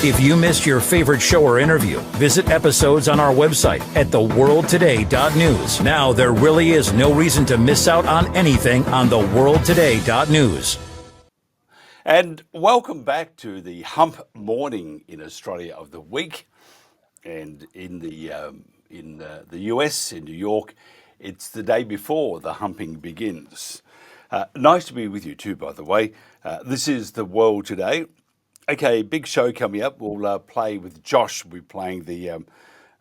If you missed your favorite show or interview, visit episodes on our website at theworldtoday.news. Now, there really is no reason to miss out on anything on theworldtoday.news. And welcome back to the hump morning in Australia of the week. And in the US, in New York, it's the day before the humping begins. Nice to be with you too, by the way. This is The World Today. Okay, big show coming up. We'll play with Josh. We'll be playing the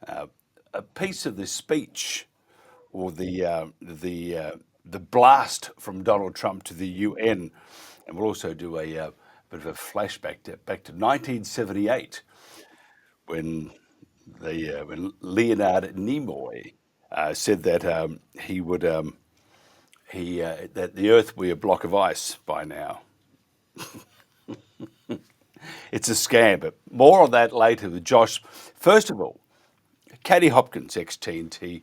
a piece of the speech or the blast from Donald Trump to the UN, and we'll also do a bit of a flashback back to 1978 when Leonard Nimoy said that that the Earth will be a block of ice by now. It's a scam, but more on that later with Josh. First of all, Katie Hopkins, ex-TNT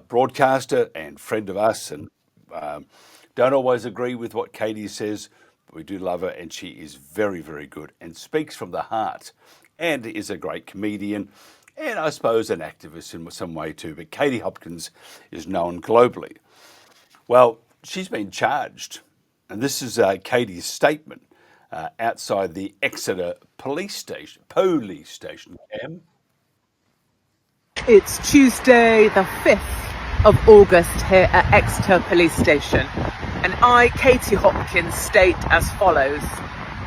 broadcaster and friend of us, and don't always agree with what Katie says, but we do love her, and she is very, very good and speaks from the heart and is a great comedian and I suppose an activist in some way too. But Katie Hopkins is known globally. Well, she's been charged, and this is Katie's statement outside the Exeter police station. Cam. It's Tuesday, the 5th of August here at Exeter Police Station. And I, Katie Hopkins, state as follows.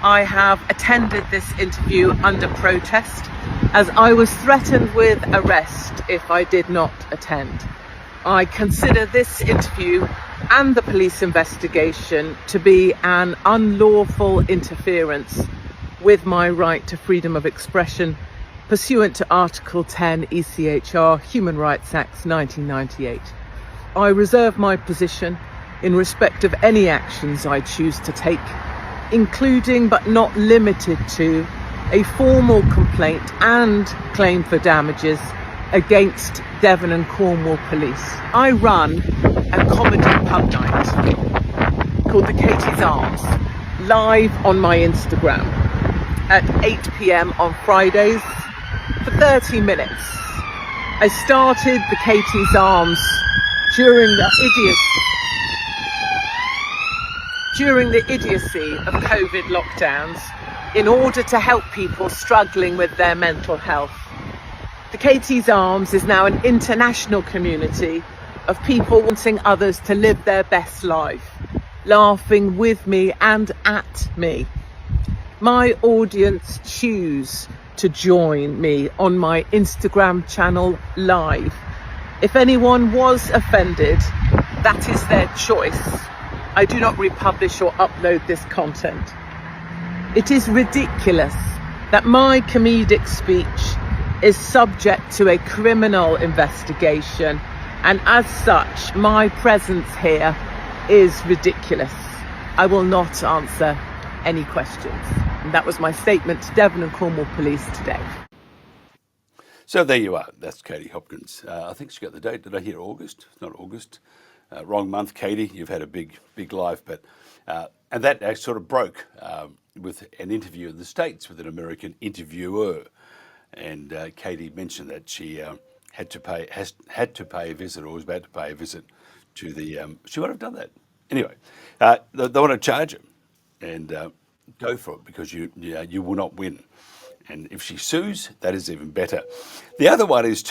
I have attended this interview under protest as I was threatened with arrest if I did not attend. I consider this interview and the police investigation to be an unlawful interference with my right to freedom of expression pursuant to Article 10 ECHR Human Rights Act 1998. I reserve my position in respect of any actions I choose to take, including but not limited to a formal complaint and claim for damages against Devon and Cornwall Police. I run a comedy pub night called the Katie's Arms, live on my Instagram at 8 p.m. on Fridays for 30 minutes. I started the Katie's Arms during the idiocy of COVID lockdowns in order to help people struggling with their mental health. The Katie's Arms is now an international community of people wanting others to live their best life, laughing with me and at me. My audience choose to join me on my Instagram channel live. If anyone was offended, that is their choice. I do not republish or upload this content. It is ridiculous that my comedic speech is subject to a criminal investigation, and as such, my presence here is ridiculous. I will not answer any questions. And that was my statement to Devon and Cornwall Police today. So there you are. That's Katie Hopkins. I think she got the date. Did I hear August? It's not August. Wrong month, Katie. You've had a big life. But and that sort of broke with an interview in the States with an American interviewer. And Katie mentioned that she had to pay a visit, or was about to pay a visit to the. She would have done that anyway. They want to charge her, and go for it, because you will not win. And if she sues, that is even better. The other one is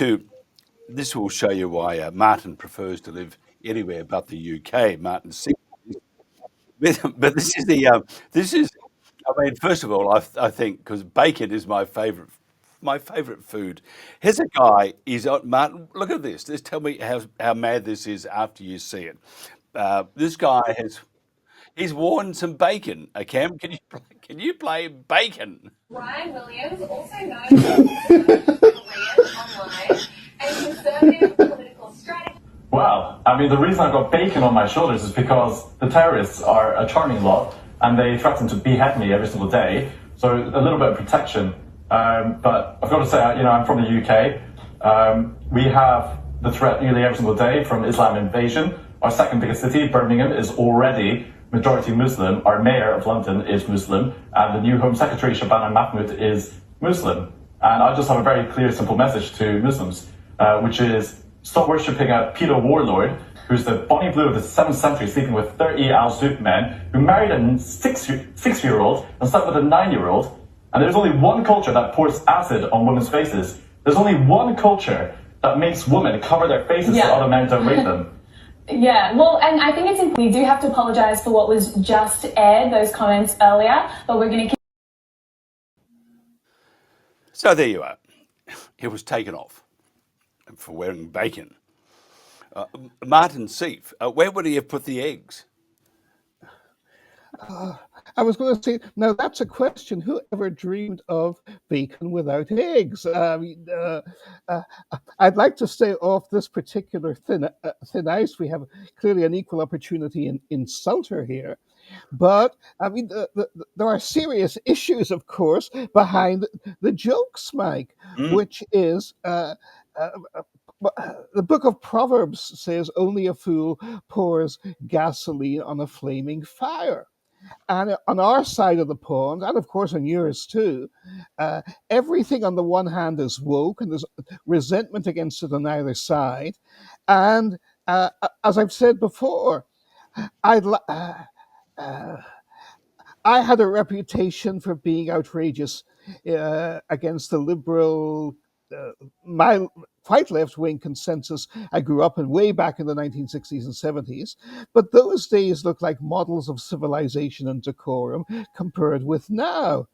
this will show you why Martin prefers to live anywhere but the UK. Martin, but this is. I mean, first of all, I think because bacon is my favourite food. Here's a guy. Martin. Look at this. Just tell me how mad this is after you see it. This guy he's worn some bacon. Cam, can you play bacon? Ryan Williams, also known as Korean online and conservative political strategist. Well, I mean, the reason I've got bacon on my shoulders is because the terrorists are a charming lot, and they threaten to behead me every single day. So a little bit of protection. But I've got to say, I'm from the UK. We have the threat nearly every single day from Islam invasion. Our second biggest city, Birmingham, is already majority Muslim. Our mayor of London is Muslim. And the new Home Secretary, Shabana Mahmood, is Muslim. And I just have a very clear, simple message to Muslims, which is stop worshipping a pedo warlord who's the Bonnie Blue of the 7th century, sleeping with 30 al-Zoot men, who married a six-year-old and slept with a 9-year-old. And there's only one culture that pours acid on women's faces. There's only one culture that makes women cover their faces so other men don't rape them. Yeah, well, and I think it's important. We do have to apologise for what was just aired, those comments earlier, but we're going to... So there you are. It was taken off for wearing bacon. Martin Sieff, where would he have put the eggs? I was going to say, now that's a question. Who ever dreamed of bacon without eggs? I'd like to stay off this particular thin ice. We have clearly an equal opportunity insulter here. But, I mean, there are serious issues, of course, behind the jokes, Mike, which is... the book of Proverbs says only a fool pours gasoline on a flaming fire. And on our side of the pond, and of course on yours too, everything on the one hand is woke and there's resentment against it on either side. And as I've said before, I had a reputation for being outrageous against the liberal, my quite left-wing consensus I grew up in way back in the 1960s and 70s. But those days look like models of civilization and decorum compared with now.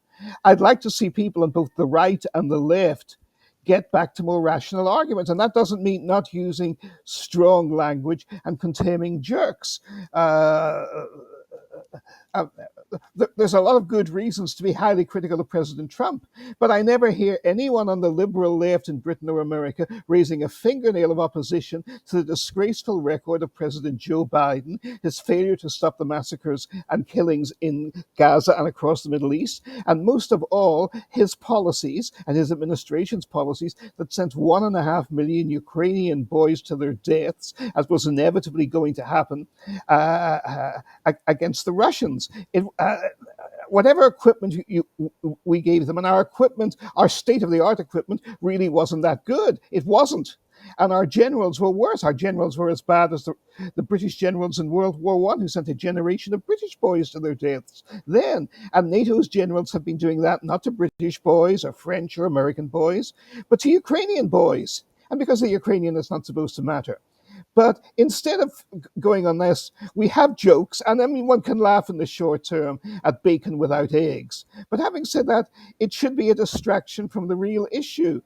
I'd like to see people on both the right and the left get back to more rational arguments. And that doesn't mean not using strong language and condemning jerks. There's a lot of good reasons to be highly critical of President Trump, but I never hear anyone on the liberal left in Britain or America raising a fingernail of opposition to the disgraceful record of President Joe Biden, his failure to stop the massacres and killings in Gaza and across the Middle East, and most of all, his policies and his administration's policies that sent 1.5 million Ukrainian boys to their deaths, as was inevitably going to happen, against the Russians. Whatever equipment we gave them, and our equipment, our state-of-the-art equipment, really wasn't that good. It wasn't. And our generals were worse. Our generals were as bad as the British generals in World War I, who sent a generation of British boys to their deaths then. And NATO's generals have been doing that, not to British boys or French or American boys, but to Ukrainian boys. And because they're Ukrainian, it's not supposed to matter. But instead of going on this, we have jokes, and I mean, one can laugh in the short term at bacon without eggs. But having said that, it should be a distraction from the real issue.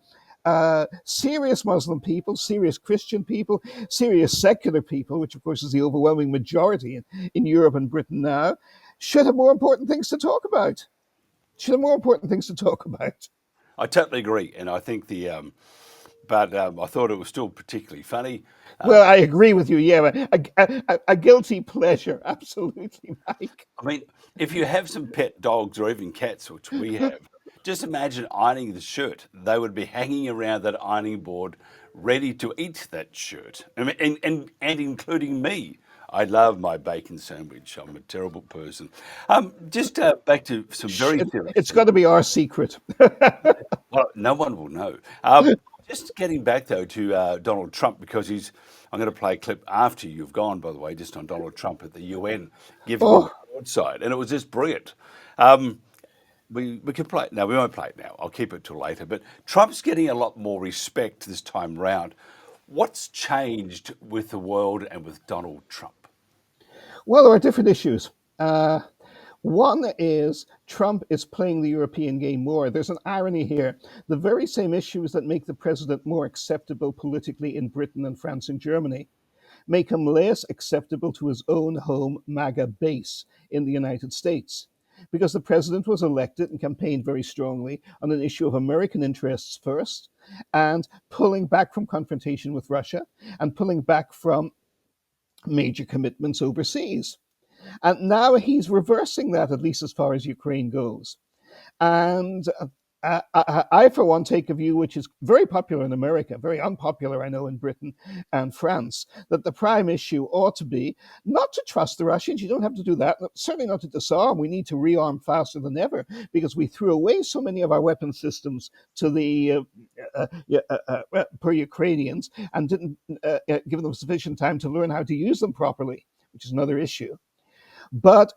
Serious Muslim people, serious Christian people, serious secular people, which of course is the overwhelming majority in Europe and Britain now, should have more important things to talk about. I totally agree, and I think but I thought it was still particularly funny. Well, I agree with you. Yeah, a guilty pleasure, absolutely, Mike. I mean, if you have some pet dogs or even cats, which we have, just imagine ironing the shirt. They would be hanging around that ironing board, ready to eat that shirt. I mean, and including me. I love my bacon sandwich. I'm a terrible person. Just back to some very serious. It's got to be our secret. Well, no one will know. Just getting back, though, to Donald Trump, because I'm going to play a clip after you've gone, by the way, just on Donald Trump at the UN, giving the broadside. And it was just brilliant. We can play it. No, we won't play it now. I'll keep it till later. But Trump's getting a lot more respect this time round. What's changed with the world and with Donald Trump? Well, there are different issues. One is Trump is playing the European game more. There's an irony here. The very same issues that make the president more acceptable politically in Britain and France and Germany make him less acceptable to his own home MAGA base in the United States. Because the president was elected and campaigned very strongly on an issue of American interests first, and pulling back from confrontation with Russia, and pulling back from major commitments overseas. And now he's reversing that, at least as far as Ukraine goes. And I, for one, take a view which is very popular in America, very unpopular, I know, in Britain and France, that the prime issue ought to be not to trust the Russians. You don't have to do that. Certainly not to disarm. We need to rearm faster than ever because we threw away so many of our weapon systems to the per Ukrainians and didn't give them sufficient time to learn how to use them properly, which is another issue. But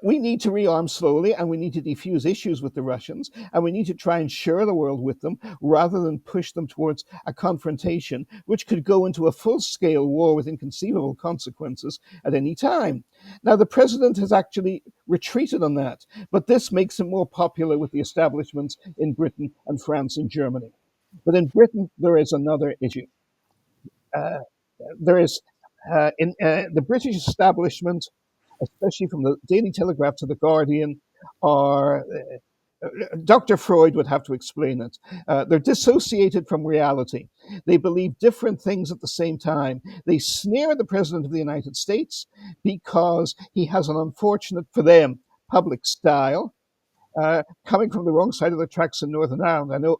we need to rearm slowly, and we need to defuse issues with the Russians, and we need to try and share the world with them rather than push them towards a confrontation which could go into a full-scale war with inconceivable consequences at any time. Now, the president has actually retreated on that, but this makes him more popular with the establishments in Britain and France and Germany. But in Britain, there is another issue. There is, in the British establishment, especially from the Daily Telegraph to the Guardian, are Dr. Freud would have to explain it. They're dissociated from reality. They believe different things at the same time. They sneer at the President of the United States because he has an unfortunate, for them, public style. Coming from the wrong side of the tracks in Northern Ireland, I know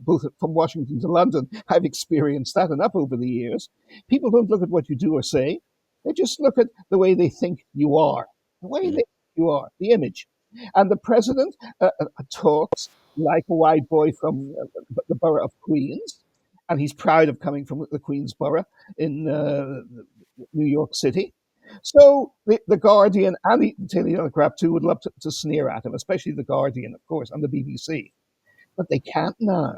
both from Washington to London, I've experienced that enough over the years. People don't look at what you do or say. They just look at the way they think you are, the image. And the president talks like a white boy from the borough of Queens, and he's proud of coming from the Queens borough in New York City. So the Guardian and the Daily Telegraph too would love to sneer at him, especially the Guardian, of course, and the BBC. But they can't now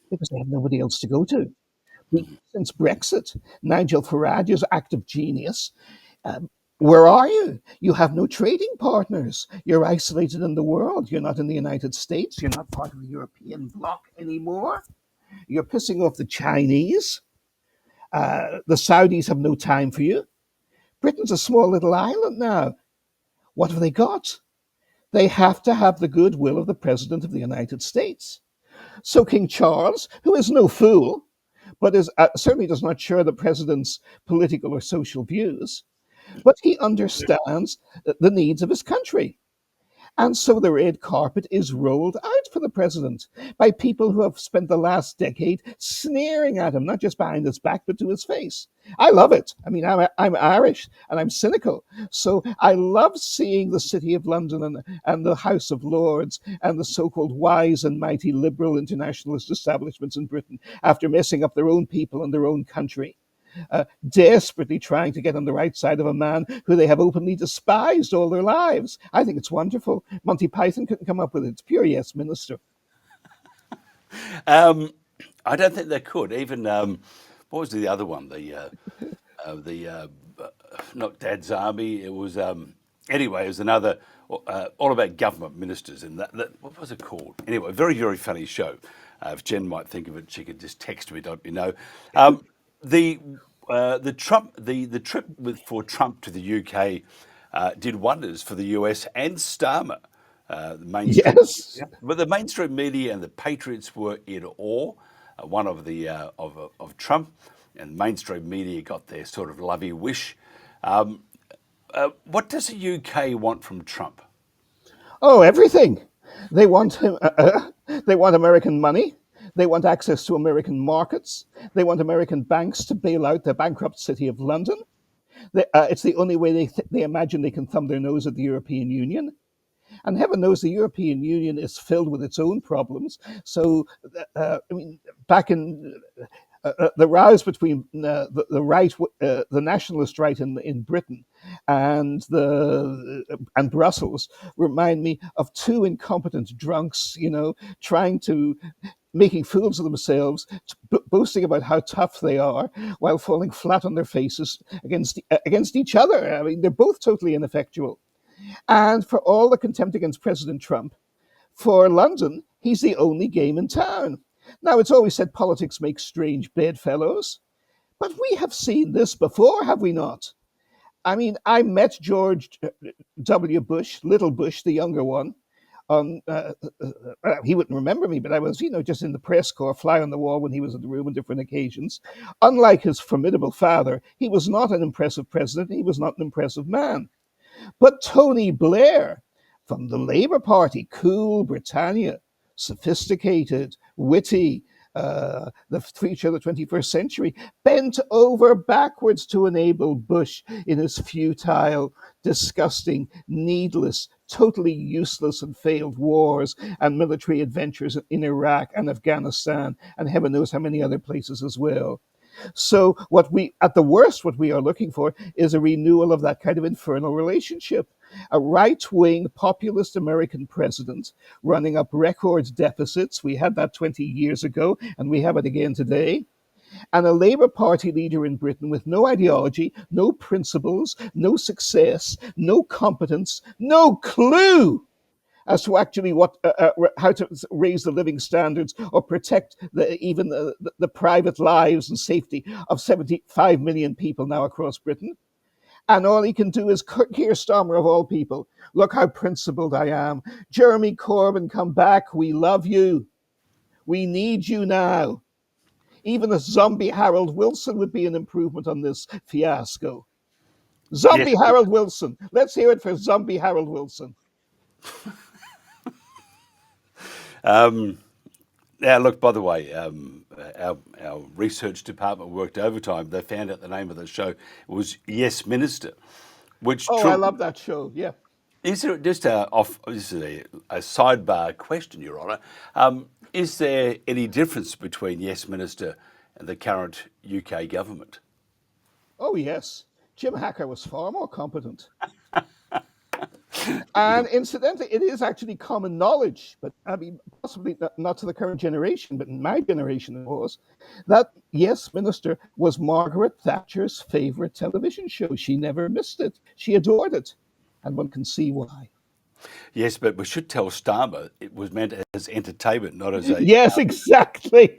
because they have nobody else to go to. Since Brexit, Nigel Farage's act of genius. Where are you? You have no trading partners. You're isolated in the world. You're not in the United States. You're not part of the European bloc anymore. You're pissing off the Chinese. The Saudis have no time for you. Britain's a small little island now. What have they got? They have to have the goodwill of the President of the United States. So King Charles, who is no fool, but is certainly does not share the president's political or social views, but he understands the needs of his country. And so the red carpet is rolled out for the president by people who have spent the last decade sneering at him, not just behind his back, but to his face. I love it. I mean, I'm Irish and I'm cynical. So I love seeing the City of London and the House of Lords and the so-called wise and mighty liberal internationalist establishments in Britain, after messing up their own people and their own country, desperately trying to get on the right side of a man who they have openly despised all their lives. I think it's wonderful. Monty Python couldn't come up with it. It's pure yes, minister. I don't think they could. Even what was the other one? Not Dad's Army. It was anyway. It was another all about government ministers, and that what was it called? Anyway, very very funny show. If Jen might think of it, she could just text me. Don't you know? The trip for Trump to the UK did wonders for the US and Starmer. Yes, but the mainstream media and the patriots were in awe. One of the of Trump, and mainstream media got their sort of lovey wish. What does the UK want from Trump? Oh, everything. They want him. They want American money. They want access to American markets. They want American banks to bail out the bankrupt City of London. It's the only way they imagine they can thumb their nose at the European Union. And heaven knows the European Union is filled with its own problems. So, I mean, back in the rows between the right, the nationalist right in Britain, and Brussels remind me of two incompetent drunks, making fools of themselves, boasting about how tough they are, while falling flat on their faces against each other. I mean, they're both totally ineffectual. And for all the contempt against President Trump, for London, he's the only game in town. Now, it's always said politics makes strange bedfellows, but we have seen this before, have we not? I mean, I met George W. Bush, Little Bush, the younger one. He wouldn't remember me, but I was, just in the press corps, fly on the wall when he was in the room on different occasions. Unlike his formidable father, he was not an impressive president. He was not an impressive man. But Tony Blair, from the Labour Party, cool Britannia, sophisticated, witty, the future of the 21st century, bent over backwards to enable Bush in his futile, disgusting, needless, totally useless and failed wars and military adventures in Iraq and Afghanistan and heaven knows how many other places as well. So at the worst, what we are looking for is a renewal of that kind of infernal relationship. A right-wing populist American president running up record deficits. We had that 20 years ago, and we have it again today. And a Labour Party leader in Britain with no ideology, no principles, no success, no competence, no clue as to actually how to raise the living standards or protect even the private lives and safety of 75 million people now across Britain. And all he can do is Keir Starmer of all people. Look how principled I am. Jeremy Corbyn, come back. We love you. We need you now. Even a zombie Harold Wilson would be an improvement on this fiasco. Zombie Yes. Harold Wilson. Let's hear it for zombie Harold Wilson. Now, look, by the way, our research department worked overtime. They found out the name of the show was Yes Minister, which I love that show. Yeah. Is there just this is a sidebar question, Your Honour? Is there any difference between Yes Minister and the current UK government? Oh, yes. Jim Hacker was far more competent. And incidentally, it is actually common knowledge, but I mean, possibly not to the current generation, but in my generation it was, that Yes Minister was Margaret Thatcher's favourite television show. She never missed it. She adored it. And one can see why. Yes, but we should tell Starmer it was meant as entertainment, not as a... Yes, exactly.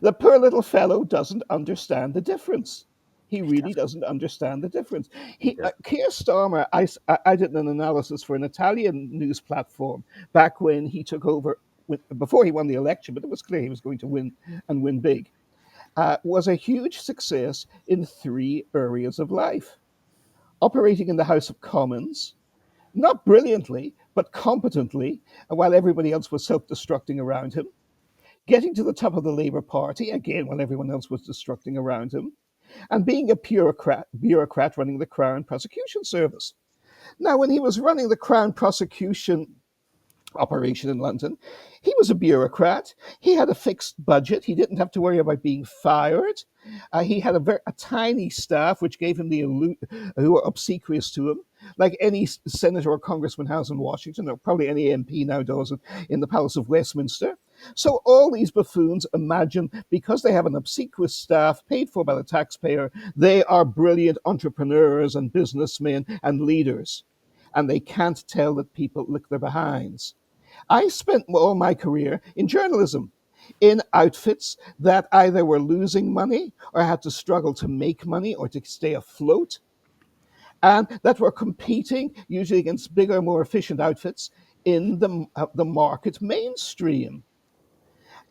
The poor little fellow doesn't understand the difference. He really doesn't understand the difference. Keir Starmer, I did an analysis for an Italian news platform back when he took over, before he won the election, but it was clear he was going to win and win big, was a huge success in 3 areas of life. Operating in the House of Commons, not brilliantly, but competently, while everybody else was self-destructing around him. Getting to the top of the Labour Party, again, while everyone else was destructing around him. And being a bureaucrat running the Crown Prosecution Service. Now, when he was running the Crown Prosecution operation in London, he was a bureaucrat. He had a fixed budget. He didn't have to worry about being fired. He had a tiny staff, which gave him who were obsequious to him, like any senator or congressman has in Washington, or probably any MP now does in the Palace of Westminster. So all these buffoons imagine, because they have an obsequious staff paid for by the taxpayer, they are brilliant entrepreneurs and businessmen and leaders. And they can't tell that people lick their behinds. I spent all my career in journalism, in outfits that either were losing money or had to struggle to make money or to stay afloat, and that were competing, usually against bigger, more efficient outfits, in the market mainstream.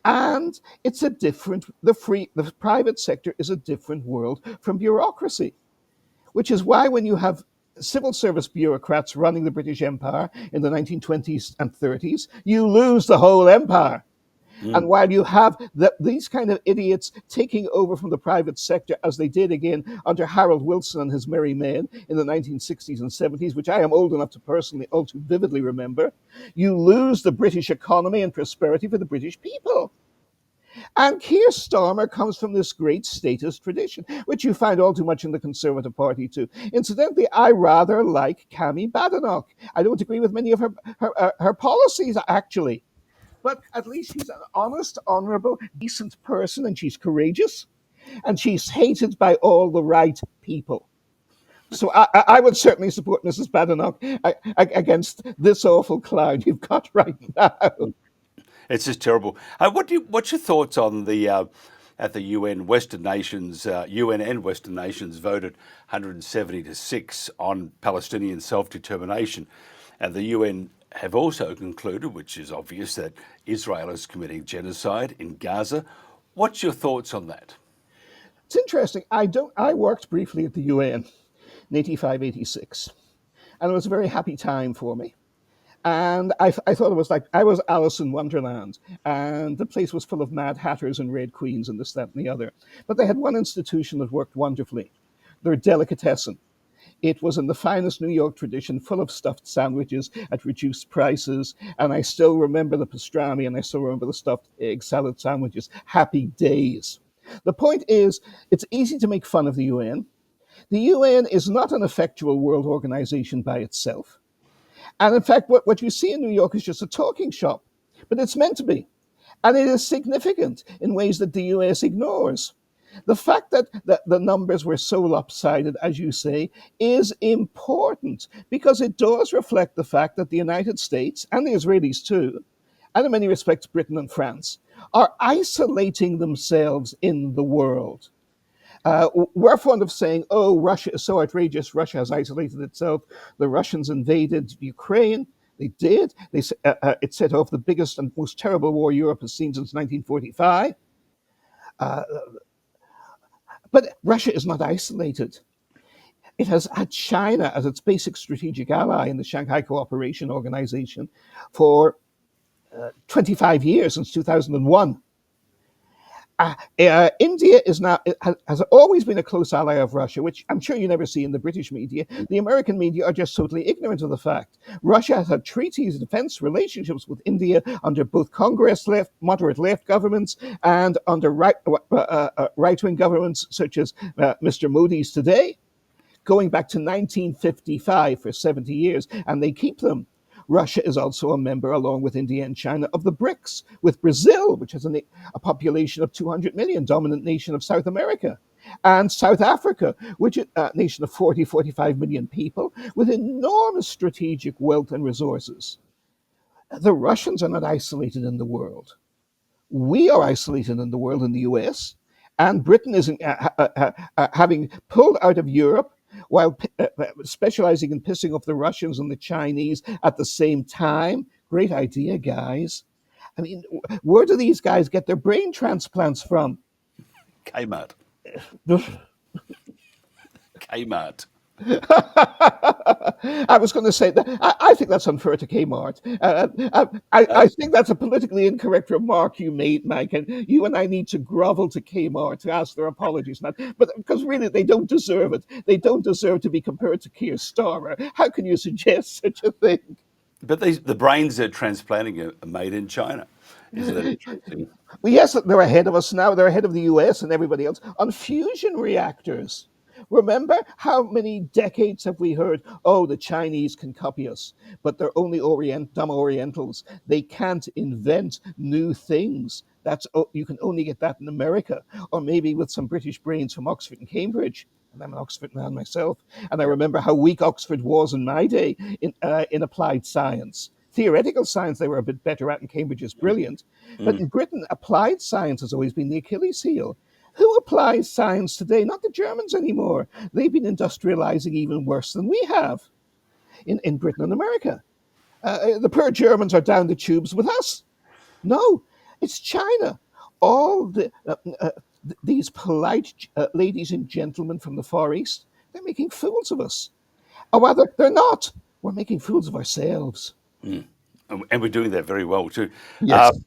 And it's the private sector is a different world from bureaucracy, which is why when you have civil service bureaucrats running the British Empire in the 1920s and 30s, you lose the whole empire. And while you have these kind of idiots taking over from the private sector, as they did again under Harold Wilson and his merry men in the 1960s and 70s, which I am old enough to personally all too vividly remember, you lose the British economy and prosperity for the British people. And Keir Starmer comes from this great statist tradition, which you find all too much in the Conservative Party too. Incidentally, I rather like Cami Badenoch. I don't agree with many of her policies, actually. But at least she's an honest, honourable, decent person, and she's courageous, and she's hated by all the right people. So I would certainly support Mrs. Badenoch against this awful clown you've got right now. It's just terrible. What's your thoughts on the at the UN? Western nations, UN and Western nations voted 170 to 6 on Palestinian self-determination, and the UN have also concluded, which is obvious, that Israel is committing genocide in Gaza. What's your thoughts on that? It's interesting. I worked briefly at the UN in 85, 86, and it was a very happy time for me. And I thought it was like I was Alice in Wonderland, and the place was full of Mad Hatters and Red Queens and this, that, and the other. But they had one institution that worked wonderfully, their delicatessen. It was in the finest New York tradition, full of stuffed sandwiches at reduced prices. And I still remember the pastrami, and I still remember the stuffed egg salad sandwiches. Happy days. The point is, it's easy to make fun of the UN. The UN is not an effectual world organization by itself. And in fact, what you see in New York is just a talking shop, but it's meant to be. And it is significant in ways that the US ignores. The fact that the numbers were so lopsided, as you say, is important because it does reflect the fact that the United States, and the Israelis too, and in many respects Britain and France, are isolating themselves in the world. We're fond of saying, oh, Russia is so outrageous, Russia has isolated itself, the Russians invaded Ukraine. They did. It set off the biggest and most terrible war Europe has seen since 1945. But Russia is not isolated. It has had China as its basic strategic ally in the Shanghai Cooperation Organization for 25 years, since 2001. India has always been a close ally of Russia, which I'm sure you never see in the British media. The American media are just totally ignorant of the fact. Russia has had treaties, defense relationships with India under both Congress left, moderate left governments, and under right-wing governments such as Mr. Modi's today, going back to 1955 for 70 years, and they keep them. Russia is also a member, along with India and China, of the BRICS, with Brazil, which has a population of 200 million, dominant nation of South America, and South Africa, which is a nation of 45 million people, with enormous strategic wealth and resources. The Russians are not isolated in the world. We are isolated in the world in the US, and Britain is having pulled out of Europe, while specializing in pissing off the Russians and the Chinese at the same time. Great idea, guys. I mean, where do these guys get their brain transplants from? Kmart. Kmart. I was going to say that I think that's unfair to Kmart. I think that's a politically incorrect remark you made, Mike, and you and I need to grovel to Kmart to ask their apologies. But because really, they don't deserve it. They don't deserve to be compared to Keir Starmer. How can you suggest such a thing? But the brains they're transplanting are made in China. Isn't that interesting? Well, yes, they're ahead of us now. They're ahead of the US and everybody else on fusion reactors. Remember, how many decades have we heard, oh, the Chinese can copy us, but they're only dumb Orientals. They can't invent new things. You can only get that in America, or maybe with some British brains from Oxford and Cambridge. And I'm an Oxford man myself. And I remember how weak Oxford was in my day in applied science. Theoretical science they were a bit better at, and Cambridge is brilliant. But in Britain, applied science has always been the Achilles heel. Who applies science today? Not the Germans anymore. They've been industrializing even worse than we have in Britain and America. The poor Germans are down the tubes with us. No, it's China. All these polite ladies and gentlemen from the Far East, they're making fools of us. Or rather, they're not. We're making fools of ourselves. And we're doing that very well too. Yes.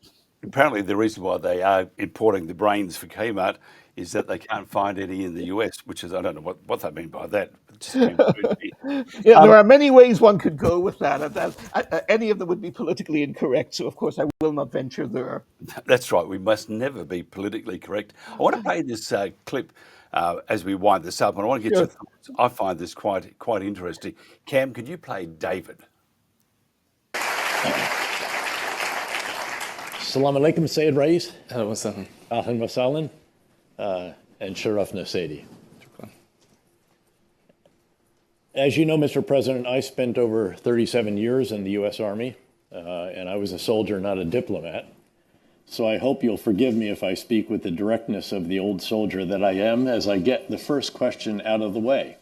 Apparently, the reason why they are importing the brains for Kmart is that they can't find any in the US, which is, I don't know what they mean by that. It just seems to be. There are many ways one could go with that. Any of them would be politically incorrect, so of course I will not venture there. That's right. We must never be politically correct. I want to play this clip as we wind this up, and I want to get your thoughts. I find this quite interesting. Cam, could you play David? Assalamu alaikum, Sayyid Rais. Ahlan wa sahlan. Ahlan wa sahlan. And Sharafna Sayyidi. As you know, Mr. President, I spent over 37 years in the U.S. Army, and I was a soldier, not a diplomat. So I hope you'll forgive me if I speak with the directness of the old soldier that I am as I get the first question out of the way.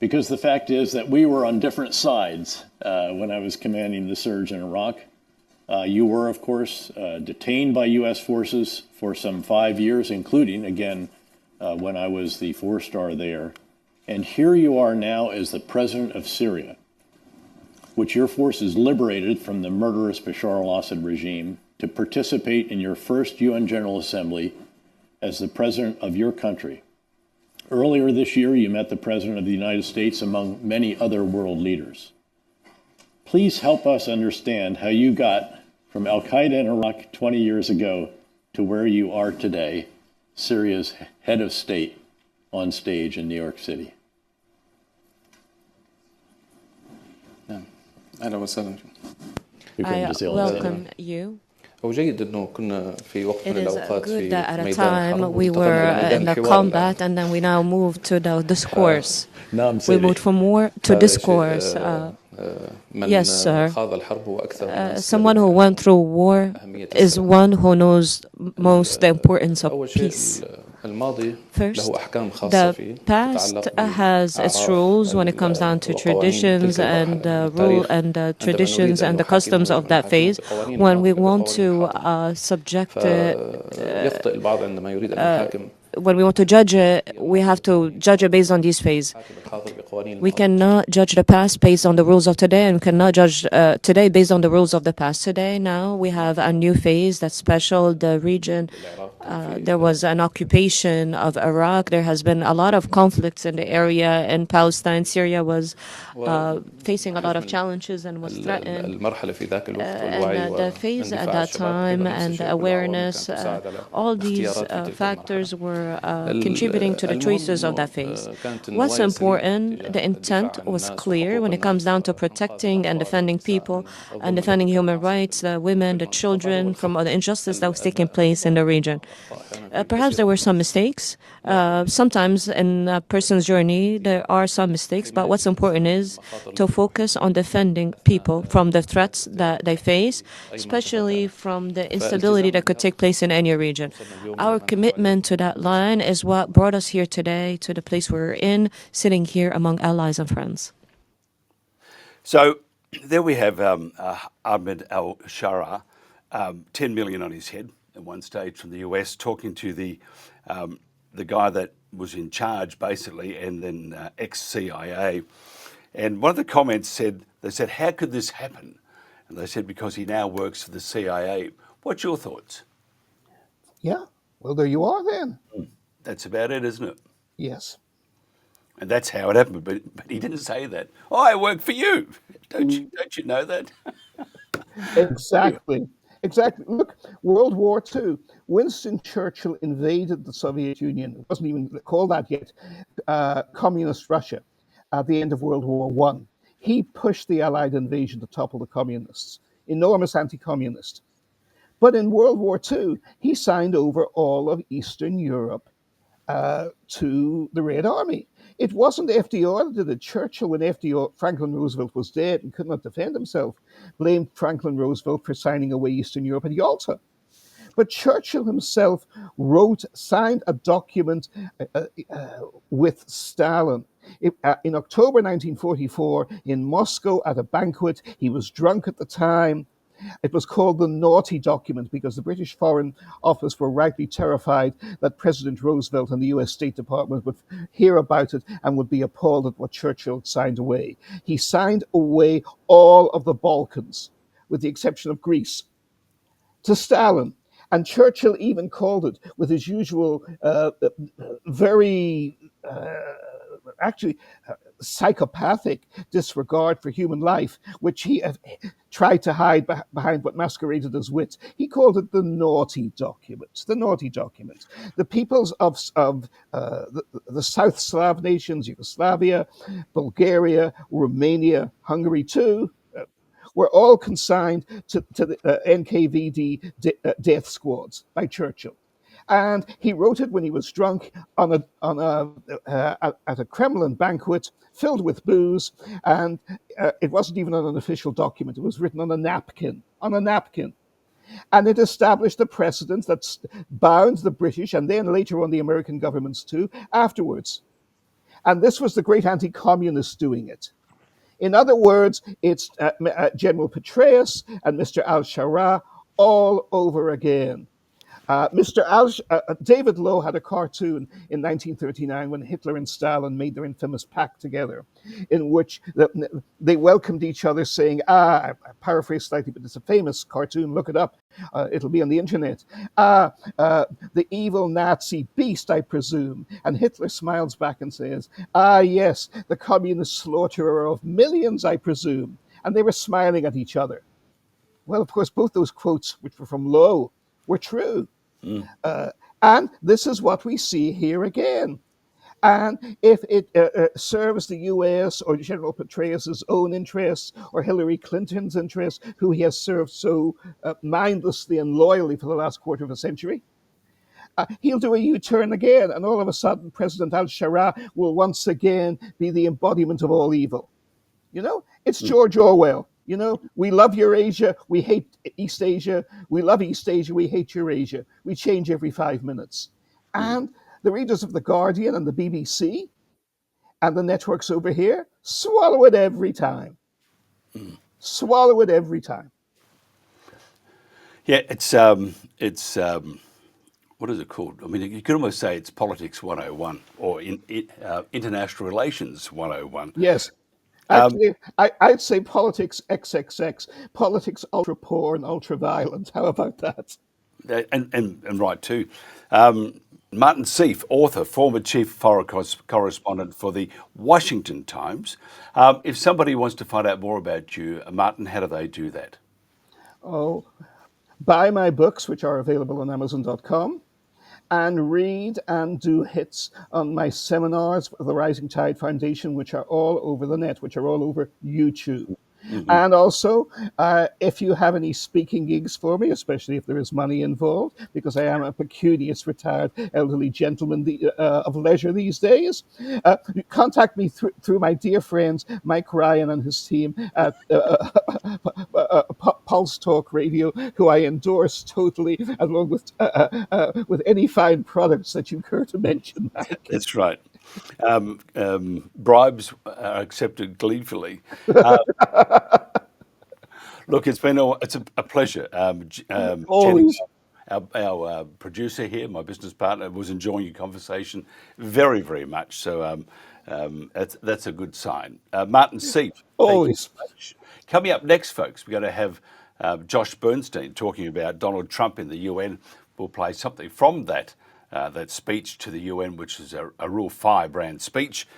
Because the fact is that we were on different sides when I was commanding the surge in Iraq. You were, of course, detained by U.S. forces for some 5 years, including, again, when I was the 4-star there. And here you are now as the president of Syria. which your forces liberated from the murderous Bashar al-Assad regime, to participate in your first UN General Assembly as the president of your country. Earlier this year, you met the President of the United States among many other world leaders. Please help us understand how you got from Al-Qaeda in Iraq 20 years ago to where you are today, Syria's head of state on stage in New York City. أهلا وسهلا. I welcome you. هو جيد إنه كنا في وقت من It is الأوقات good في that at a ميدان time الحرب we وانتقلنا were إلى in ميدان the الحوار الآن. combat and then we now moved to the discourse. Naam We Sidi. moved from war to هذا شيء discourse. من Yes, sir. خاض الحرب هو أكثر الناس Someone who went through war is one who knows most the importance of أول شيء peace. الماضي First, له أحكام خاصة the فيه past تتعلق has its rules when it comes down to traditions and rule and traditions and the customs of that phase. When we want to subject it, يخطئ البعض عندما يريد أن يحاكم when we want to judge it, we have to judge it based on these phases. We cannot judge the past based on the rules of today, and we cannot judge today based on the rules of the past. Today, now, we have a new phase that's special. The region, there was an occupation of Iraq. There has been a lot of conflicts in the area. In Palestine, Syria was facing a lot of challenges and was threatened. المرحلة في ذاك الوقت And the phase at that time and the awareness, all these factors were contributing to the choices of that phase. What's important, the intent was clear when it comes down to protecting and defending people and defending human rights, the women, the children from all the injustice that was taking place in the region. Perhaps there were some mistakes. Sometimes in a person's journey, there are some mistakes, but what's important is to focus on defending people from the threats that they face, especially from the instability that could take place in any region. Our commitment to that line is what brought us here today to the place we're in, sitting here among allies and friends. So there we have Ahmed al-Shara, 10 million on his head at one stage from the US, talking to the guy that was in charge basically, and then ex-CIA. And one of the comments said, they said, how could this happen? And they said, because he now works for the CIA. What's your thoughts? Yeah, well, there you are then. That's about it, isn't it? Yes. And that's how it happened. But he didn't say that. Oh, I work for you. Don't you know that? Exactly. Exactly. Look, World War II. Winston Churchill invaded the Soviet Union. It wasn't even called that yet. Communist Russia at the end of World War I. He pushed the Allied invasion to topple the communists. Enormous anti-communist. But in World War II, he signed over all of Eastern Europe to the Red Army. It wasn't FDR that did it. Churchill, when Franklin Roosevelt was dead and could not defend himself, blamed Franklin Roosevelt for signing away Eastern Europe at Yalta. But Churchill himself signed a document with Stalin. In October 1944, in Moscow at a banquet, he was drunk at the time. It was called the Naughty Document because the British Foreign Office were rightly terrified that President Roosevelt and the US State Department would hear about it and would be appalled at what Churchill had signed away. He signed away all of the Balkans, with the exception of Greece, to Stalin. And Churchill even called it, with his usual very psychopathic disregard for human life, which he tried to hide behind what masqueraded as wit. He called it the Naughty Document. The Naughty Document. The peoples of the South Slav nations, Yugoslavia, Bulgaria, Romania, Hungary too, were all consigned to the NKVD death squads by Churchill. And he wrote it when he was drunk at a Kremlin banquet filled with booze, and it wasn't even on an official document. It was written on a napkin, And it established a precedent that bound the British and then later on the American governments too afterwards. And this was the great anti-communists doing it. In other words, it's General Petraeus and Mr. al-Shara all over again. David Lowe had a cartoon in 1939 when Hitler and Stalin made their infamous pact together, in which they welcomed each other saying, I paraphrase slightly, but it's a famous cartoon, look it up, it'll be on the internet. The evil Nazi beast, I presume. And Hitler smiles back and says, yes, the communist slaughterer of millions, I presume. And they were smiling at each other. Well, of course, both those quotes, which were from Lowe, were true. And this is what we see here again. And if it serves the US or General Petraeus' own interests or Hillary Clinton's interests, who he has served so mindlessly and loyally for the last quarter of a century, he'll do a U-turn again, and all of a sudden President al-Shara will once again be the embodiment of all evil. You know, it's George Orwell. You know, we love Eurasia, we hate East Asia. We love East Asia, we hate Eurasia. We change every 5 minutes. And the readers of The Guardian and the BBC and the networks over here swallow it every time. Swallow it every time. Yeah, it's what is it called? I mean, you could almost say it's politics 101 or international relations 101. Yes. Actually, I'd say politics XXX, politics ultra poor and ultra violent. How about that? And right too. Martin Sieff, author, former chief foreign correspondent for the Washington Times. If somebody wants to find out more about you, Martin, how do they do that? Oh, buy my books, which are available on Amazon.com. And read and do hits on my seminars for the Rising Tide Foundation, which are all over the net, which are all over YouTube. And also, if you have any speaking gigs for me, especially if there is money involved, because I am a pecunious, retired, elderly gentleman of leisure these days, contact me through my dear friends, Mike Ryan and his team at Pulse Talk Radio, who I endorse totally, along with any fine products that you care to mention. That's right. Bribes are accepted gleefully. Look, it's a pleasure. Always. Our producer here, my business partner, was enjoying your conversation very, very much. So that's a good sign. Martin Sieff. Always. Coming up next, folks, we're going to have Josh Bernstein talking about Donald Trump in the UN. We'll play something from that speech to the UN, which is a real firebrand speech.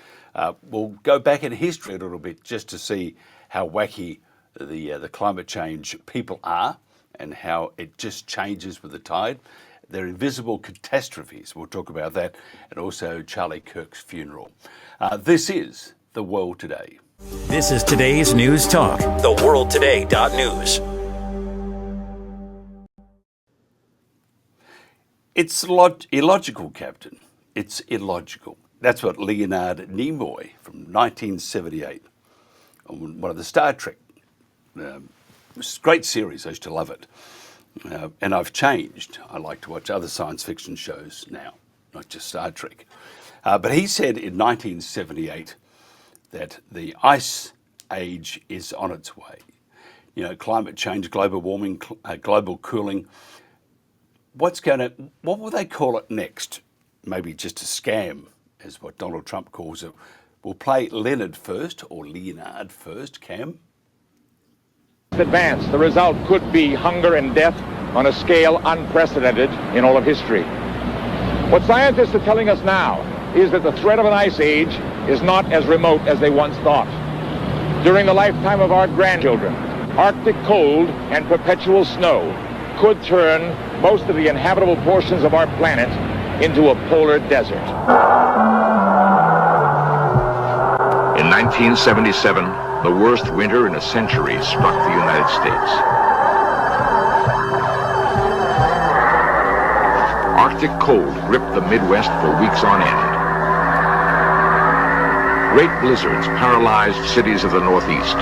We'll go back in history a little bit just to see how wacky the climate change people are and how it just changes with the tide. They're invisible catastrophes. We'll talk about that, and also Charlie Kirk's funeral. This is The World Today. This is today's News Talk, theworldtoday.news. It's illogical, Captain. It's illogical. That's what Leonard Nimoy from 1978, on one of the Star Trek, great series, I used to love it. And I've changed. I like to watch other science fiction shows now, not just Star Trek. But he said in 1978 that the ice age is on its way. You know, climate change, global warming, global cooling. What will they call it next? Maybe just a scam, is what Donald Trump calls it. We'll play Leonard first, or Leonard first, Cam. Advance, the result could be hunger and death on a scale unprecedented in all of history. What scientists are telling us now is that the threat of an ice age is not as remote as they once thought. During the lifetime of our grandchildren, Arctic cold and perpetual snow could turn most of the inhabitable portions of our planet into a polar desert. In 1977, the worst winter in a century struck the United States. Arctic cold gripped the Midwest for weeks on end. Great blizzards paralyzed cities of the Northeast.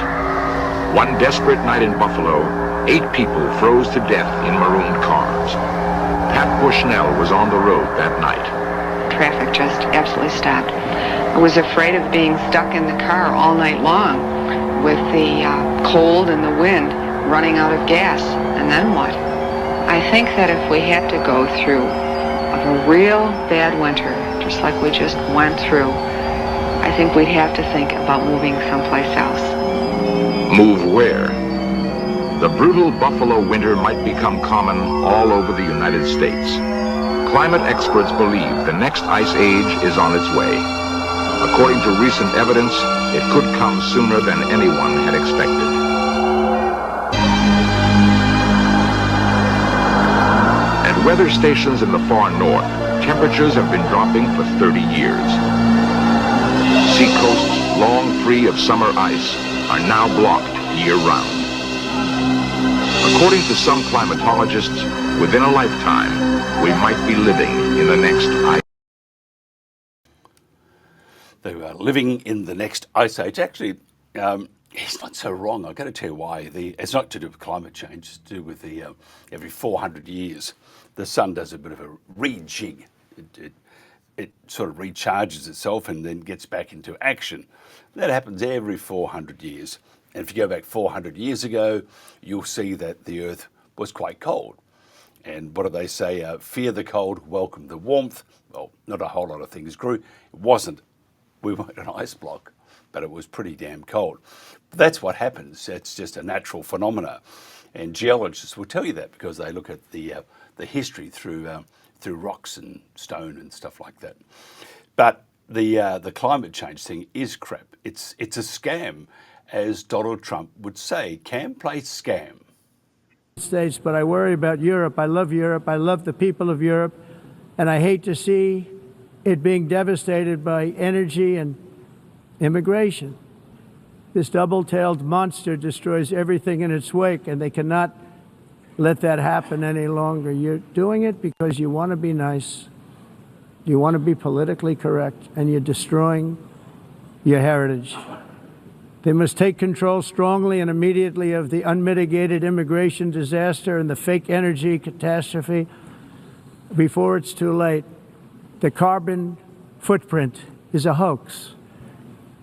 One desperate night in Buffalo, 8 people froze to death in marooned cars. Pat Bushnell was on the road that night. Traffic just absolutely stopped. I was afraid of being stuck in the car all night long with the cold and the wind running out of gas. And then what? I I think that if we had to go through a real bad winter, just like we just went through, I think we'd have to think about moving someplace else. Move where? The brutal buffalo winter might become common all over the United States. Climate experts believe the next ice age is on its way. According to recent evidence, it could come sooner than anyone had expected. At weather stations in the far north, temperatures have been dropping for 30 years. Seacoasts long free of summer ice are now blocked year-round. According to some climatologists, within a lifetime, we might be living in the next ice. They were living in the next ice age. Actually, he's not so wrong. I've got to tell you why. It's not to do with climate change. It's to do with the every 400 years, the sun does a bit of a rejig. It sort of recharges itself and then gets back into action. That happens every 400 years. And if you go back 400 years ago, you'll see that the Earth was quite cold. And what do they say? Fear the cold, welcome the warmth. Well, not a whole lot of things grew. It wasn't. We weren't an ice block, but it was pretty damn cold. But that's what happens. It's just a natural phenomena. And geologists will tell you that because they look at the history through rocks and stone and stuff like that. But the climate change thing is crap. It's a scam, as Donald Trump would say. Cam plays scam. States, but I worry about Europe. I love Europe. I love the people of Europe, and I hate to see it being devastated by energy and immigration. This double-tailed monster destroys everything in its wake, and they cannot let that happen any longer. You're doing it because you want to be nice, you want to be politically correct, and you're destroying your heritage. They must take control strongly and immediately of the unmitigated immigration disaster and the fake energy catastrophe before it's too late. The carbon footprint is a hoax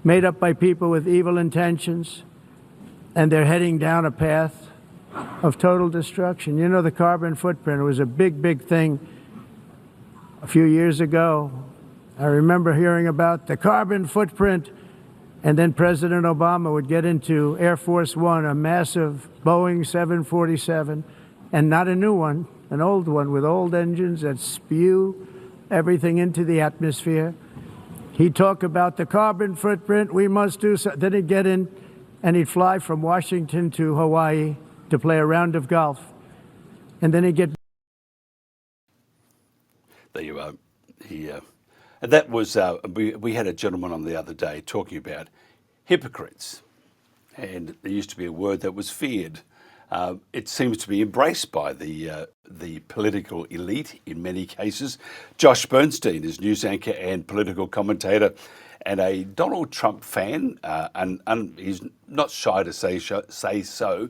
made up by people with evil intentions, and they're heading down a path of total destruction. You know, the carbon footprint was a big, big thing a few years ago. I remember hearing about the carbon footprint, and then President Obama would get into Air Force One, a massive Boeing 747, and not a new one, an old one with old engines that spew everything into the atmosphere. He'd talk about the carbon footprint, we must do so. Then he'd get in and he'd fly from Washington to Hawaii to play a round of golf. And then he'd get... There you are. That was, we had a gentleman on the other day talking about hypocrites. And there used to be a word that was feared. It seems to be embraced by the political elite in many cases. Josh Bernstein is news anchor and political commentator and a Donald Trump fan, and he's not shy to say so.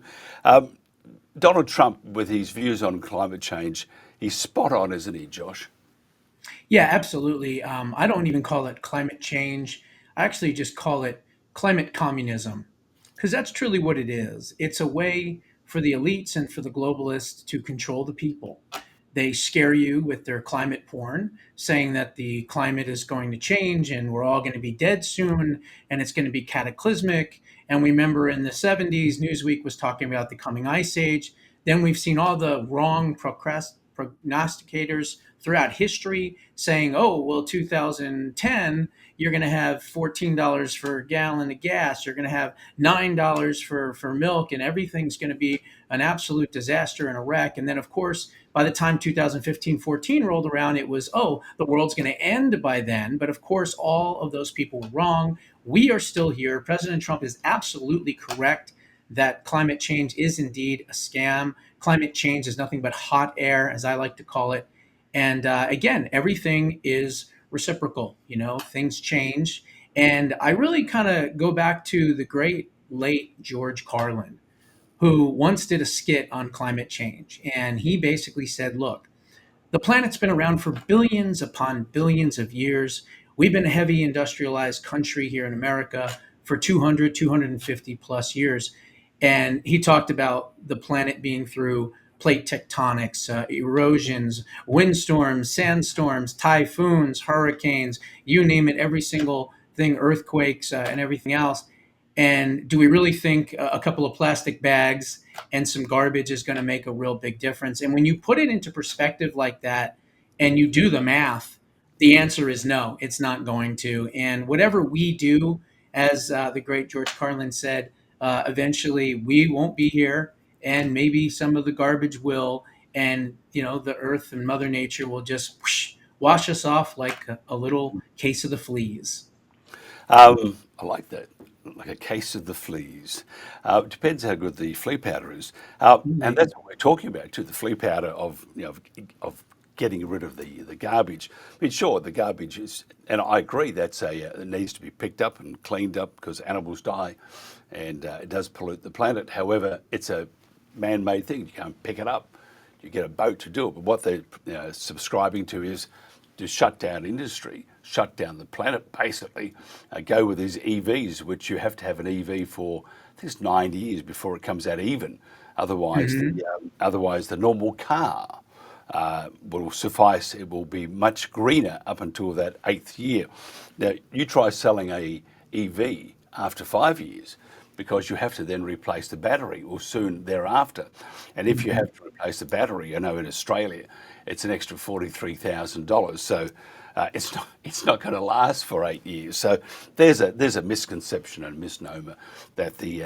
Donald Trump, with his views on climate change, he's spot on, isn't he, Josh? Yeah, absolutely. I don't even call it climate change. I actually just call it climate communism, because that's truly what it is. It's a way for the elites and for the globalists to control the people. They scare you with their climate porn, saying that the climate is going to change and we're all going to be dead soon and it's going to be cataclysmic. And we remember in the 70s, Newsweek was talking about the coming ice age. Then we've seen all the wrong prognosticators throughout history saying, oh, well, 2010, you're going to have $14 for a gallon of gas. You're going to have $9 for milk, and everything's going to be an absolute disaster and a wreck. And then, of course, by the time 2015-14 rolled around, it was, oh, the world's going to end by then. But of course, all of those people were wrong. We are still here. President Trump is absolutely correct that climate change is indeed a scam. Climate change is nothing but hot air, as I like to call it. And again, everything is reciprocal. You know, things change. And I really kind of go back to the great late George Carlin, who once did a skit on climate change. And he basically said, look, the planet's been around for billions upon billions of years. We've been a heavy industrialized country here in America for 250 plus years. And he talked about the planet being through plate tectonics, erosions, windstorms, sandstorms, typhoons, hurricanes, you name it, every single thing, earthquakes, and everything else. And do we really think a couple of plastic bags and some garbage is going to make a real big difference? And when you put it into perspective like that and you do the math, the answer is no, it's not going to. And whatever we do, as the great George Carlin said, eventually we won't be here, and maybe some of the garbage will. And, the earth and Mother Nature will just whoosh, wash us off like a little case of the fleas. I like that. Like a case of the fleas. It depends how good the flea powder is, and that's what we're talking about too. The flea powder of of getting rid of the garbage. I mean, sure, the garbage is, and I agree that's it needs to be picked up and cleaned up because animals die, and it does pollute the planet. However, it's a man-made thing. You can't pick it up. You get a boat to do it. But what they're subscribing to is to shut down industry, shut down the planet, basically, go with these EVs, which you have to have an EV for, I think it's 9 years before it comes out even. Otherwise, otherwise the normal car will suffice. It will be much greener up until that 8th year. Now, you try selling a EV after 5 years, because you have to then replace the battery or soon thereafter. And if you have to replace the battery, I know in Australia, it's an extra $43,000. So it's not going to last for 8 years. So there's a misconception and misnomer that the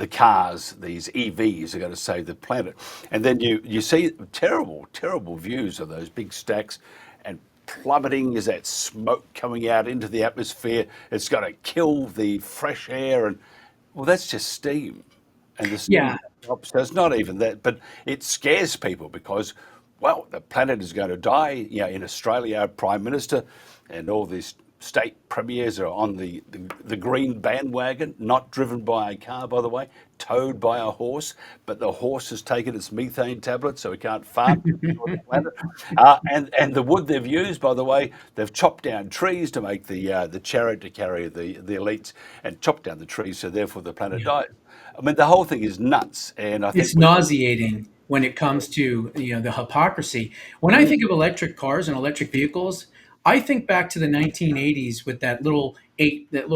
cars, these EVs, are going to save the planet. And then you see terrible views of those big stacks, and plummeting is that smoke coming out into the atmosphere. It's going to kill the fresh air, and well, that's just steam. And the steam drops. So it's not even that, but it scares people because, well, the planet is going to die. In Australia, our Prime Minister and all these state premiers are on the green bandwagon, not driven by a car, by the way, towed by a horse, but the horse has taken its methane tablet so it can't fart. And the wood they've used, by the way, they've chopped down trees to make the chariot to carry the elites, and chopped down the trees, so therefore the planet died. I mean, the whole thing is nuts, and I think it's nauseating when it comes to the hypocrisy. When I think of electric cars and electric vehicles, I think back to the 1980s with that little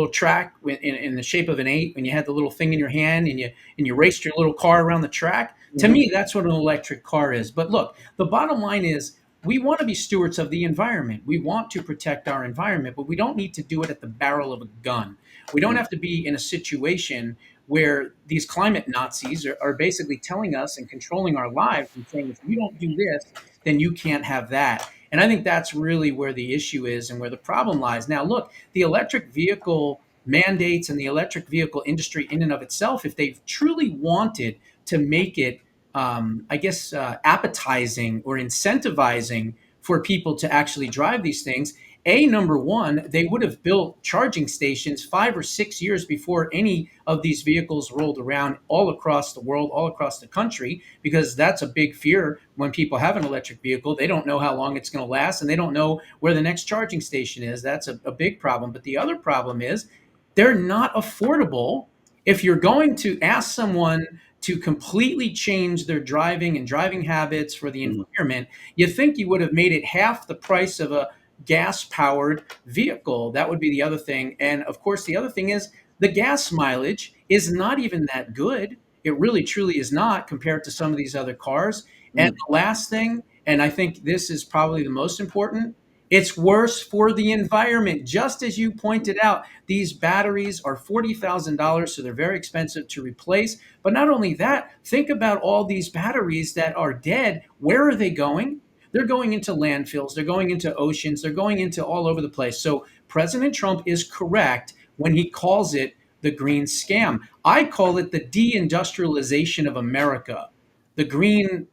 track in the shape of an 8, when you had the little thing in your hand and you raced your little car around the track. To me, that's what an electric car is. But look, the bottom line is we want to be stewards of the environment. We want to protect our environment, but we don't need to do it at the barrel of a gun. We don't have to be in a situation where these climate Nazis are basically telling us and controlling our lives and saying, if you don't do this, then you can't have that. And I think that's really where the issue is and where the problem lies. Now, look, the electric vehicle mandates and the electric vehicle industry in and of itself, if they've truly wanted to make it, appetizing or incentivizing for people to actually drive these things, number one, they would have built charging stations 5 or 6 years before any of these vehicles rolled around all across the world, all across the country, because that's a big fear when people have an electric vehicle. They don't know how long it's going to last, and they don't know where the next charging station is. That's a big problem. But the other problem is they're not affordable. If you're going to ask someone to completely change their driving habits for the environment, you think you would have made it half the price of a gas-powered vehicle. That would be the other thing. And of course, the other thing is the gas mileage is not even that good. It really, truly is not compared to some of these other cars. And the last thing, and I think this is probably the most important, it's worse for the environment. Just as you pointed out, these batteries are $40,000, so they're very expensive to replace. But not only that, think about all these batteries that are dead. Where are they going? They're going into landfills. They're going into oceans. They're going into all over the place. So President Trump is correct when he calls it the green scam. I call it the deindustrialization of America. The green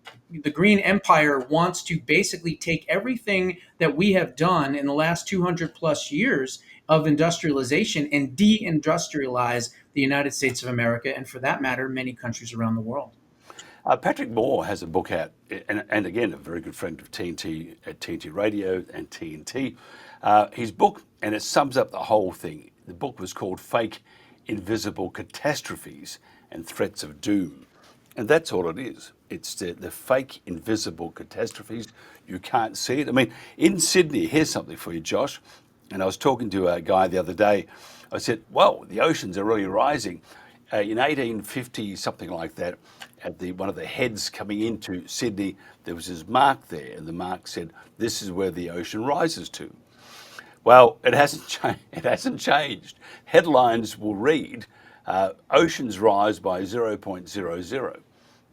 empire wants to basically take everything that we have done in the last 200 plus years of industrialization and deindustrialize the United States of America, and for that matter, many countries around the world. Patrick Moore has a book out, and again, a very good friend of TNT at TNT Radio and TNT. His book, and it sums up the whole thing. The book was called Fake Invisible Catastrophes and Threats of Doom. And that's all it is. It's the fake, invisible catastrophes. You can't see it. I mean, in Sydney, here's something for you, Josh. And I was talking to a guy the other day. I said, well, the oceans are really rising. In 1850, something like that, at one of the heads coming into Sydney, there was this mark there, and the mark said, this is where the ocean rises to. Well, it hasn't changed. Headlines will read, oceans rise by 0.00.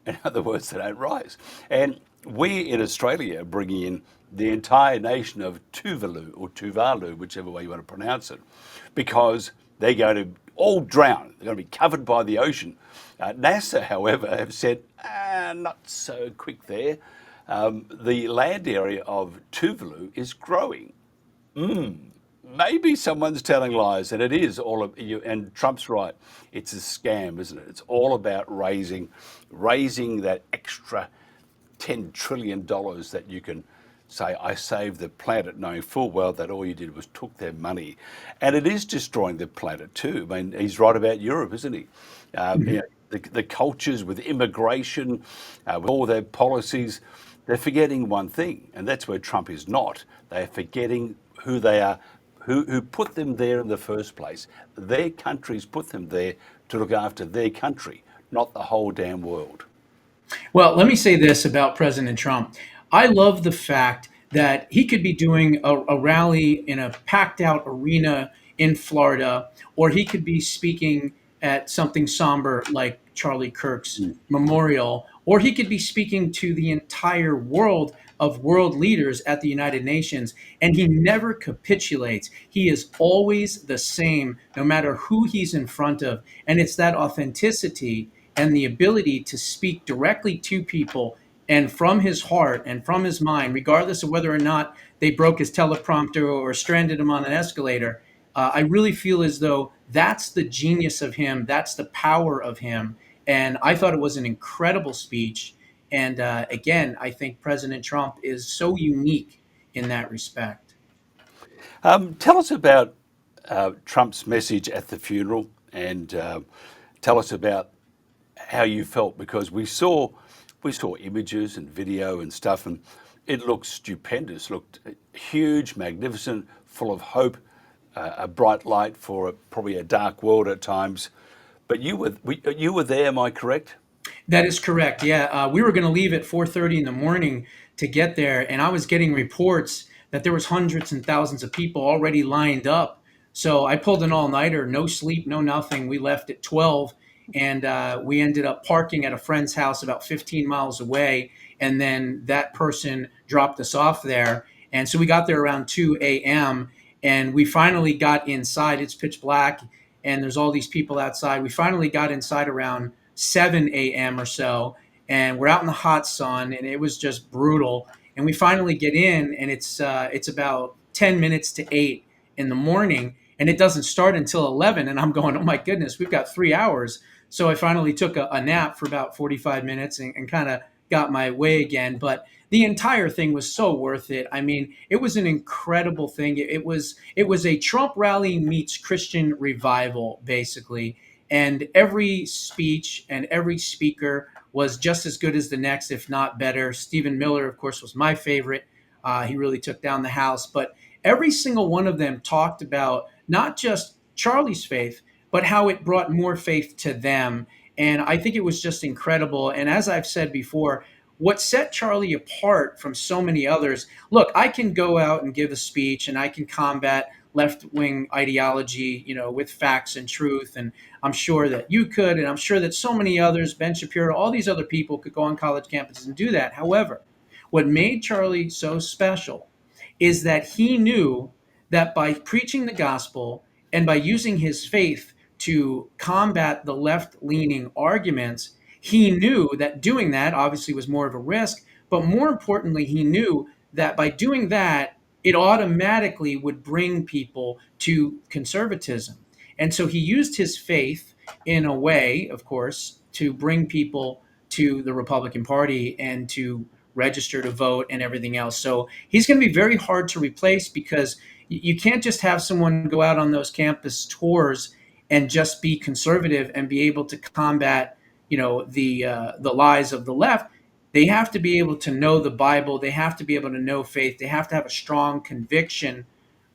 In other words, they don't rise. And we in Australia are bringing in the entire nation of Tuvalu, or Tuvalu, whichever way you want to pronounce it, because they're going to all drown. They're going to be covered by the ocean. NASA, however, have said, not so quick there. The land area of Tuvalu is growing. Maybe someone's telling lies, and it is all of you. And Trump's right; it's a scam, isn't it? It's all about raising that extra $10 trillion that you can say, I saved the planet, knowing full well that all you did was took their money, and it is destroying the planet too. I mean, he's right about Europe, isn't he? You know, the cultures with immigration, with all their policies, they're forgetting one thing, and that's where Trump is not. They're forgetting who they are, who put them there in the first place. Their countries put them there to look after their country, not the whole damn world. Well, let me say this about President Trump. I love the fact that he could be doing a rally in a packed out arena in Florida, or he could be speaking at something somber like Charlie Kirk's memorial, or he could be speaking to the entire world of world leaders at the United Nations, and he never capitulates. He is always the same, no matter who he's in front of. And it's that authenticity and the ability to speak directly to people and from his heart and from his mind, regardless of whether or not they broke his teleprompter or stranded him on an escalator. I really feel as though that's the genius of him. That's the power of him. And I thought it was an incredible speech. And again, I think President Trump is so unique in that respect. Tell us about Trump's message at the funeral, and tell us about how you felt, because we saw images and video and stuff, and it looked stupendous, looked huge, magnificent, full of hope, a bright light for probably a dark world at times. But you were there, am I correct? That is correct. Yeah, we were going to leave at 4:30 in the morning to get there, and I was getting reports that there was hundreds and thousands of people already lined up. So I pulled an all-nighter, no sleep, no nothing. We left at 12, and we ended up parking at a friend's house about 15 miles away, and then that person dropped us off there. And so we got there around 2 a.m., and we finally got inside. It's pitch black, and there's all these people outside. We finally got inside around 7 a.m. or so, and we're out in the hot sun, and it was just brutal. And we finally get in, and it's about 10 minutes to 8 in the morning, and it doesn't start until 11. And I'm going, oh my goodness, we've got 3 hours. So I finally took a nap for about 45 minutes and kind of got my way again. But the entire thing was so worth it. I mean, it was an incredible thing. It was a Trump rally meets Christian revival, basically. And every speech and every speaker was just as good as the next, if not better. Stephen Miller, of course, was my favorite. He really took down the house. But every single one of them talked about not just Charlie's faith, but how it brought more faith to them. And I think it was just incredible. And as I've said before, what set Charlie apart from so many others, look, I can go out and give a speech and I can combat left-wing ideology, with facts and truth. And I'm sure that you could, and I'm sure that so many others, Ben Shapiro, all these other people could go on college campuses and do that. However, what made Charlie so special is that he knew that by preaching the gospel and by using his faith to combat the left-leaning arguments, he knew that doing that obviously was more of a risk, but more importantly, he knew that by doing that, it automatically would bring people to conservatism. And so he used his faith in a way, of course, to bring people to the Republican Party and to register to vote and everything else. So he's going to be very hard to replace, because you can't just have someone go out on those campus tours and just be conservative and be able to combat, the lies of the left. They have to be able to know the Bible. They have to be able to know faith. They have to have a strong conviction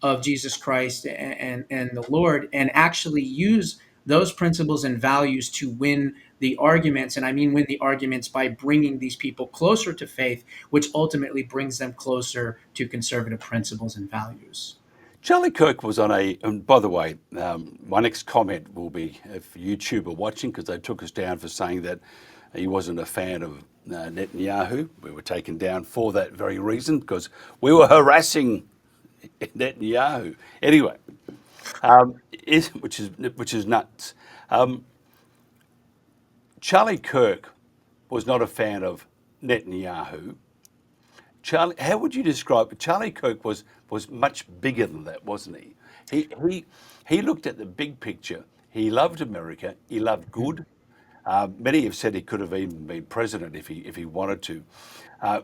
of Jesus Christ and the Lord, and actually use those principles and values to win the arguments. And I mean win the arguments by bringing these people closer to faith, which ultimately brings them closer to conservative principles and values. Charlie Kirk was on and by the way, my next comment will be, if YouTube are watching, because they took us down for saying that he wasn't a fan of Netanyahu. We were taken down for that very reason, because we were harassing Netanyahu. Anyway, which is nuts. Charlie Kirk was not a fan of Netanyahu. How would you describe it? Charlie Kirk was much bigger than that, wasn't he? He looked at the big picture. He loved America. He loved good. Many have said he could have even been president if he wanted to.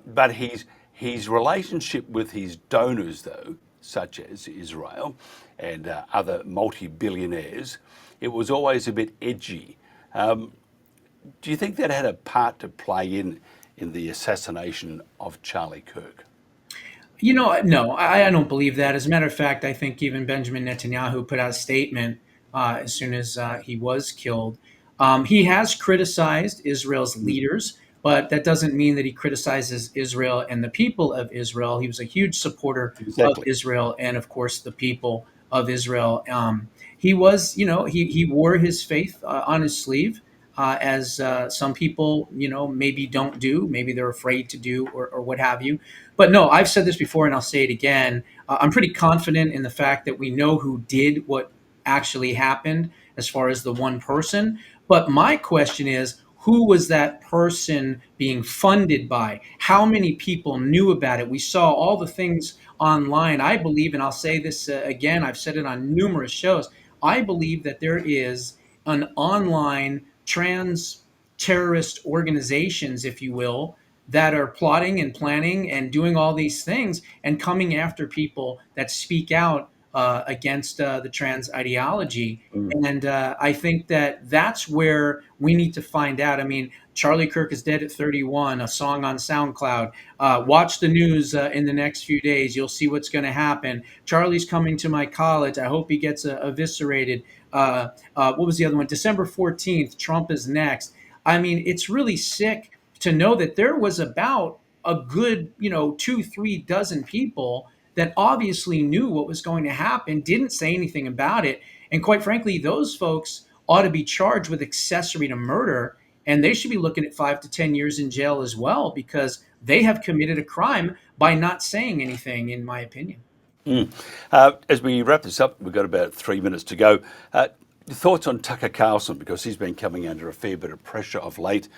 But his relationship with his donors, though, such as Israel and other multi-billionaires, it was always a bit edgy. Do you think that had a part to play in the assassination of Charlie Kirk? No, I don't believe that. As a matter of fact, I think even Benjamin Netanyahu put out a statement as soon as he was killed. He has criticized Israel's leaders, but that doesn't mean that he criticizes Israel and the people of Israel. He was a huge supporter of Israel and, of course, the people of Israel. He was, he wore his faith on his sleeve. As some people, maybe don't do, maybe they're afraid to do, or what have you. But no, I've said this before and I'll say it again. I'm pretty confident in the fact that we know who did what actually happened as far as the one person. But my question is, who was that person being funded by? How many people knew about it? We saw all the things online. I believe, and I'll say this again, I've said it on numerous shows, I believe that there is an online trans terrorist organizations, if you will, that are plotting and planning and doing all these things and coming after people that speak out against the trans ideology. And I think that that's where we need to find out. I mean, Charlie Kirk is dead at 31, a song on SoundCloud. Watch the news in the next few days. You'll see what's going to happen. Charlie's coming to my college. I hope he gets eviscerated. What was the other one? December 14th, Trump is next. I mean, it's really sick to know that there was about a good, 2-3 dozen people that obviously knew what was going to happen, didn't say anything about it. And quite frankly, those folks ought to be charged with accessory to murder, and they should be looking at 5 to 10 years in jail as well, because they have committed a crime by not saying anything, in my opinion. As we wrap this up, we've got about 3 minutes to go. Thoughts on Tucker Carlson, because he's been coming under a fair bit of pressure of late.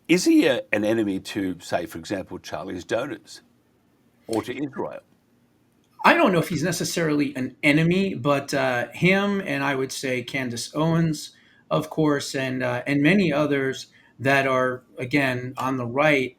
Is he an enemy to, say, for example, Charlie's donors or to Israel? I don't know if he's necessarily an enemy, but him and I would say Candace Owens, of course, and many others that are, again, on the right,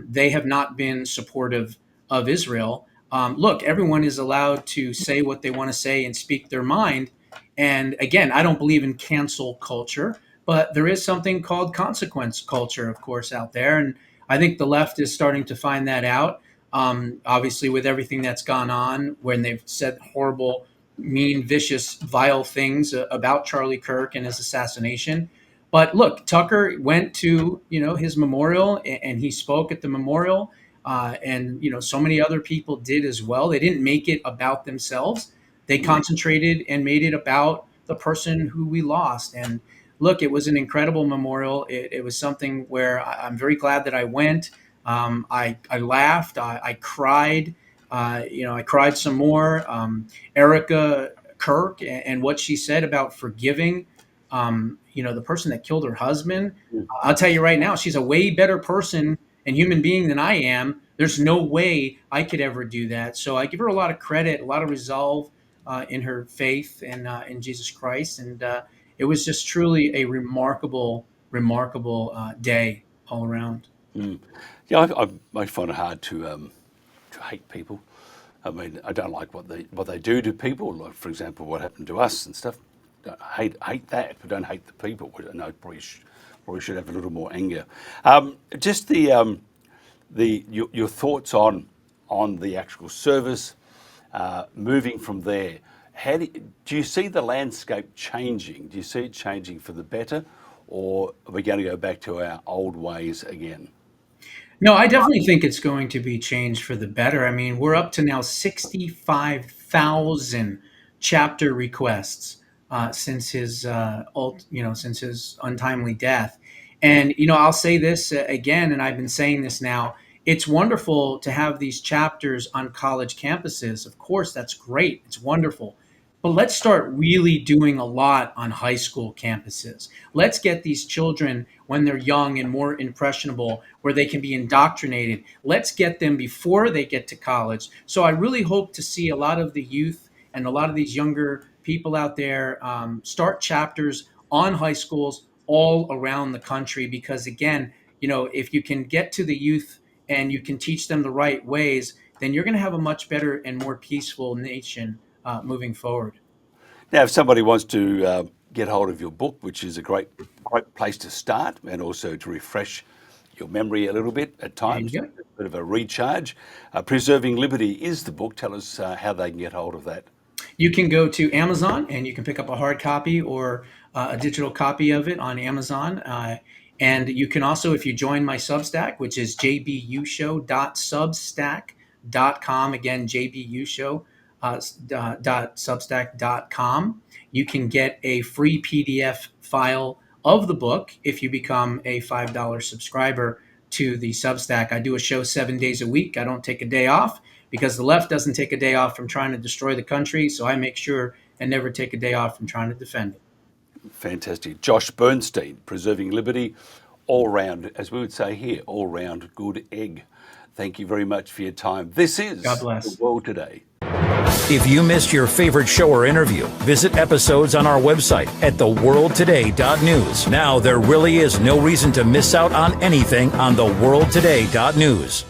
they have not been supportive of Israel. Look, everyone is allowed to say what they want to say and speak their mind. And again, I don't believe in cancel culture, but there is something called consequence culture, of course, out there. And I think the left is starting to find that out. Obviously, with everything that's gone on, when they've said horrible, mean, vicious, vile things about Charlie Kirk and his assassination. But look, Tucker went to, his memorial and he spoke at the memorial. And so many other people did as well. They didn't make it about themselves. They concentrated and made it about the person who we lost. And look, it was an incredible memorial. It was something where I'm very glad that I went. I laughed. I cried. I cried some more. Erica Kirk and what she said about forgiving, the person that killed her husband. I'll tell you right now, she's a way better person and human being than I am. There's no way I could ever do that. So I give her a lot of credit, a lot of resolve in her faith and in Jesus Christ. And it was just truly a remarkable day all around. Yeah, I find it hard to hate people. I mean, I don't like what they do to people. Like, for example, what happened to us and stuff. I hate that, but don't hate the people. I know I probably Or we should have a little more anger. Just your thoughts on the actual service, moving from there. Do you see the landscape changing? Do you see it changing for the better, or are we going to go back to our old ways again? No, I definitely think it's going to be changed for the better. I mean, we're up to now 65,000 chapter requests since his since his untimely death. And I'll say this again, and I've been saying this now. It's wonderful to have these chapters on college campuses. Of course, that's great. It's wonderful. But let's start really doing a lot on high school campuses. Let's get these children when they're young and more impressionable, where they can be indoctrinated. Let's get them before they get to college. So I really hope to see a lot of the youth and a lot of these younger people out there start chapters on high schools all around the country. Because again, if you can get to the youth and you can teach them the right ways, then you're going to have a much better and more peaceful nation moving forward. Now, if somebody wants to get hold of your book, which is a great place to start, and also to refresh your memory a little bit at times, a bit of a recharge, Preserving Liberty is the book. Tell us how they can get hold of that. You can go to Amazon and you can pick up a hard copy or a digital copy of it on Amazon. And you can also, if you join my Substack, which is jbushow.substack.com, again, jbushow.substack.com, you can get a free PDF file of the book if you become a $5 subscriber to the Substack. I do a show 7 days a week. I don't take a day off because the left doesn't take a day off from trying to destroy the country. So I make sure and never take a day off from trying to defend it. Fantastic. Josh Bernstein, Preserving Liberty, all round, as we would say here, all round good egg. Thank you very much for your time. This is God bless. The World Today. If you missed your favorite show or interview, visit episodes on our website at theworldtoday.news. Now there really is no reason to miss out on anything on theworldtoday.news.